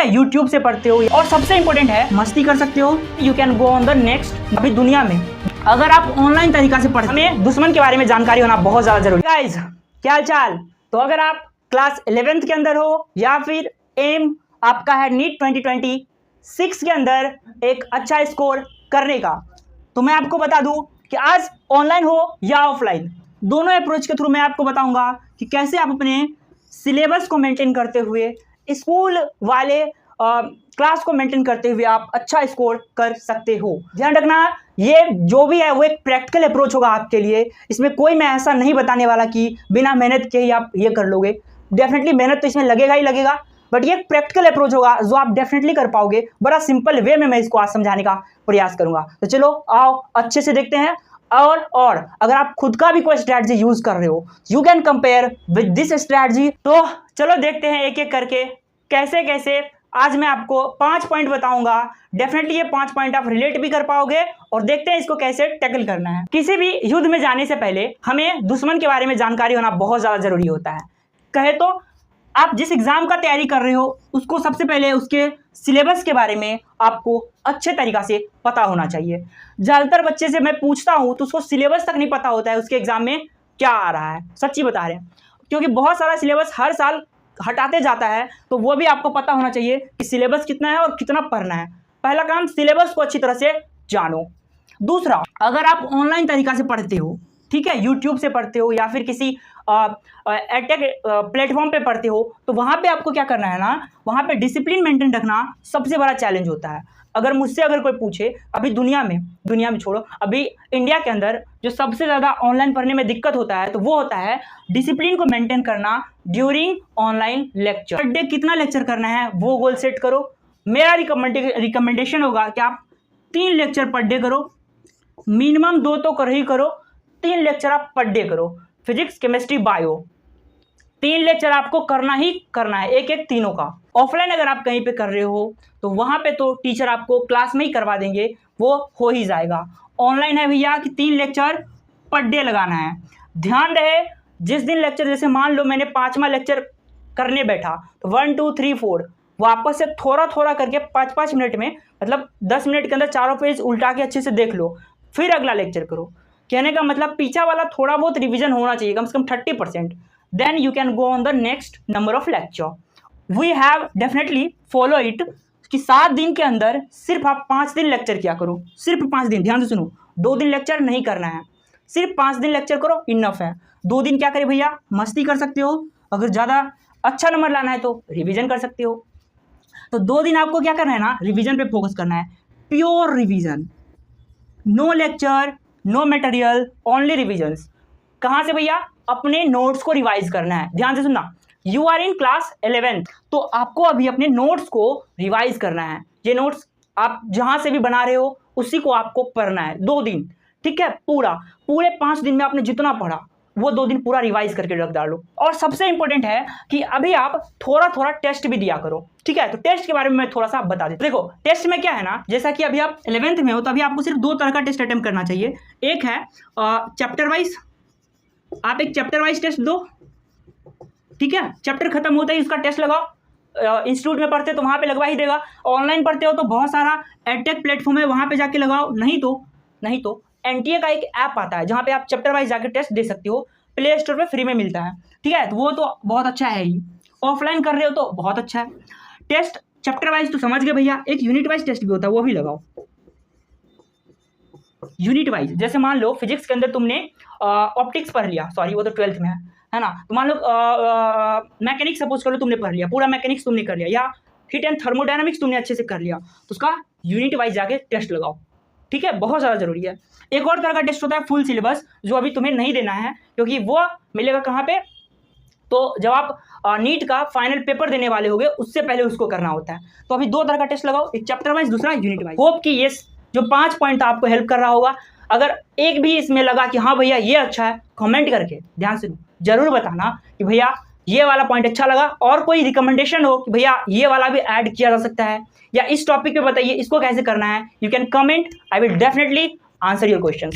YouTube से पढ़ते हो और सबसे इंपॉर्टेंट है मस्ती कर सकते हो। You can go on the next. अभी दुनिया में अगर आप ऑनलाइन तरीका से पढ़ते हमें दुश्मन के बारे में जानकारी होना बहुत ज़्यादा जरूरी है। गाइस क्या हाल चाल। तो अगर आप क्लास 11th के अंदर हो या फिर एम आपका है नीट 2026 के अंदर एक अच्छा स्कोर करने का, तो मैं आपको बता दूं कि आज ऑनलाइन हो या ऑफलाइन दोनों अप्रोच के थ्रू मैं आपको बताऊंगा कि कैसे आप अपने सिलेबस को मेंटेन करते हुए स्कूल वाले क्लास को मेंटेन करते हुए आप अच्छा स्कोर कर सकते हो। ध्यान रखना ये जो भी है वो एक प्रैक्टिकल अप्रोच होगा आपके लिए। इसमें कोई मैं ऐसा नहीं बताने वाला कि बिना मेहनत के ही आप ये कर लोगे। डेफिनेटली मेहनत तो इसमें लगेगा ही लगेगा, बट ये एक प्रैक्टिकल अप्रोच होगा जो आप डेफिनेटली कर पाओगे। बड़ा सिंपल वे में मैं इसको आज समझाने का प्रयास करूंगा। तो चलो आओ अच्छे से देखते हैं। और अगर आप खुद का भी कोई स्ट्रैटेजी यूज कर रहे हो, you can compare with this strategy. तो चलो देखते हैं एक एक करके कैसे कैसे। आज मैं आपको 5 पॉइंट बताऊंगा। डेफिनेटली ये 5 पॉइंट आप रिलेट भी कर पाओगे और देखते हैं इसको कैसे टैकल करना है। किसी भी युद्ध में जाने से पहले हमें दुश्मन के बारे में जानकारी होना बहुत ज्यादा जरूरी होता है। कहे तो आप जिस एग्जाम का तैयारी कर रहे हो उसको सबसे पहले उसके सिलेबस के बारे में आपको अच्छे तरीका से पता होना चाहिए। ज़्यादातर बच्चे से मैं पूछता हूँ तो उसको सिलेबस तक नहीं पता होता है उसके एग्जाम में क्या आ रहा है। सच्ची बता रहे हैं, क्योंकि बहुत सारा सिलेबस हर साल हटाते जाता है, तो वो भी आपको पता होना चाहिए कि सिलेबस कितना है और कितना पढ़ना है। पहला काम सिलेबस को अच्छी तरह से जानो। दूसरा, अगर आप ऑनलाइन तरीका से पढ़ते हो, ठीक है, यूट्यूब से पढ़ते हो या फिर किसी एडटेक प्लेटफॉर्म पे पढ़ते हो, तो वहाँ पे आपको क्या करना है ना, वहाँ पे डिसिप्लिन मेंटेन रखना सबसे बड़ा चैलेंज होता है। अगर मुझसे अगर कोई पूछे अभी दुनिया में छोड़ो, अभी इंडिया के अंदर जो सबसे ज़्यादा ऑनलाइन पढ़ने में दिक्कत होता है तो वो होता है डिसिप्लिन को मेंटेन करना during online lecture. Per day कितना लेक्चर करना है वो गोल सेट करो। मेरा रिकमेंडेशन होगा कि आप 3 लेक्चर पर डे करो, मिनिमम 2 तो कर ही करो। 3 लेक्चर आप पर डे करो। फिजिक्स, केमिस्ट्री, बायो 3 लेक्चर आपको करना ही करना है, एक एक तीनों का। ऑफलाइन अगर आप कहीं पे कर रहे हो तो वहाँ पे तो टीचर आपको क्लास में ही करवा देंगे, वो हो ही जाएगा। ऑनलाइन है भैया कि 3 लेक्चर पर डे लगाना है। ध्यान रहे जिस दिन लेक्चर, जैसे मान लो मैंने 5वां लेक्चर करने बैठा तो 1 2 3 4 वापस से थोड़ा थोड़ा करके 5-5 मिनट में, मतलब 10 मिनट के अंदर चारों पेज उल्टा के अच्छे से देख लो, फिर अगला लेक्चर करो। कहने का मतलब पीछा वाला थोड़ा बहुत रिवीजन होना चाहिए, कम से कम 30%। Then you can go on the next number of lecture. We have definitely follow it कि 7 दिन के अंदर सिर्फ आप 5 दिन लेक्चर किया करो। सिर्फ 5 दिन, ध्यान से सुनो, 2 दिन लेक्चर नहीं करना है, सिर्फ 5 दिन लेक्चर करो, इनफ है। 2 दिन क्या करें भैया, मस्ती कर सकते हो। अगर ज़्यादा अच्छा नंबर लाना है तो रिविजन कर सकते हो। तो 2 दिन आपको क्या करना है ना, रिविजन पे फोकस करना है, pure revision. No lecture, no material, only revisions. कहाँ से भैया, अपने नोट्स को रिवाइज करना है। ध्यान से सुनना, you are in class 11th, तो आपको अभी अपने नोट्स को रिवाइज करना है। ये नोट्स आप जहाँ से भी बना रहे हो उसी को आपको पढ़ना है 2 दिन, ठीक है। पूरे 5 दिन में आपने जितना पढ़ा वो 2 दिन पूरा रिवाइज करके रख डालो। और सबसे इंपॉर्टेंट है कि अभी आप थोड़ा थोड़ा टेस्ट भी दिया करो, ठीक है। तो टेस्ट के बारे में मैं थोड़ा सा बता देता हूं। देखो टेस्ट में क्या है ना, जैसा कि अभी आप 11th में हो तो अभी आपको सिर्फ 2 तरह का टेस्ट अटेम्प्ट करना चाहिए। एक है चैप्टर वाइज, आप एक चैप्टर वाइज टेस्ट दो, ठीक है। चैप्टर खत्म होता ही उसका टेस्ट लगाओ। इंस्टीट्यूट में पढ़ते तो वहाँ पे लगवा ही देगा। ऑनलाइन पढ़ते हो तो बहुत सारा एडटेक प्लेटफॉर्म है, वहाँ पे जाके लगाओ। नहीं तो एनटीए का एक ऐप आता है जहाँ पे आप चैप्टर वाइज जाके टेस्ट दे सकते हो, प्ले स्टोर पे फ्री में मिलता है, ठीक है। तो वो तो बहुत अच्छा है ही। ऑफलाइन कर रहे हो तो बहुत अच्छा है। टेस्ट चैप्टर वाइज तो समझ गए भैया, एक यूनिट वाइज टेस्ट भी होता है, वो भी लगाओ। यूनिट वाइज, जैसे मान लो फिजिक्स के अंदर तुमने ऑप्टिक्स पढ़ लिया, सॉरी वो तो 12th में है ना। तो मान लो मैकेनिक्स सपोज करो तुमने पढ़ लिया, पूरा मैकेनिक्स तुमने कर लिया, या हीट एंड थर्मोडायनामिक्स तुमने अच्छे से कर लिया, तो उसका यूनिट वाइज जाके टेस्ट लगाओ, ठीक है। बहुत ज़्यादा जरूरी है। एक और तरह का टेस्ट होता है फुल सिलेबस, जो अभी तुम्हें नहीं देना है क्योंकि वो मिलेगा कहाँ पे, तो जब आप नीट का फाइनल पेपर देने वाले होगे उससे पहले उसको करना होता है। तो अभी 2 तरह का टेस्ट लगाओ, एक चैप्टर वाइज, दूसरा यूनिट वाइज। होप कि ये जो 5 पॉइंट आपको हेल्प कर रहा होगा। अगर एक भी इसमें लगा कि हाँ भैया ये अच्छा है, कमेंट करके ध्यान से जरूर बताना कि भैया ये वाला पॉइंट अच्छा लगा, और कोई रिकमेंडेशन हो कि भैया ये वाला भी ऐड किया जा सकता है, या इस टॉपिक पे बताइए इसको कैसे करना है। You can comment, I will definitely answer your question.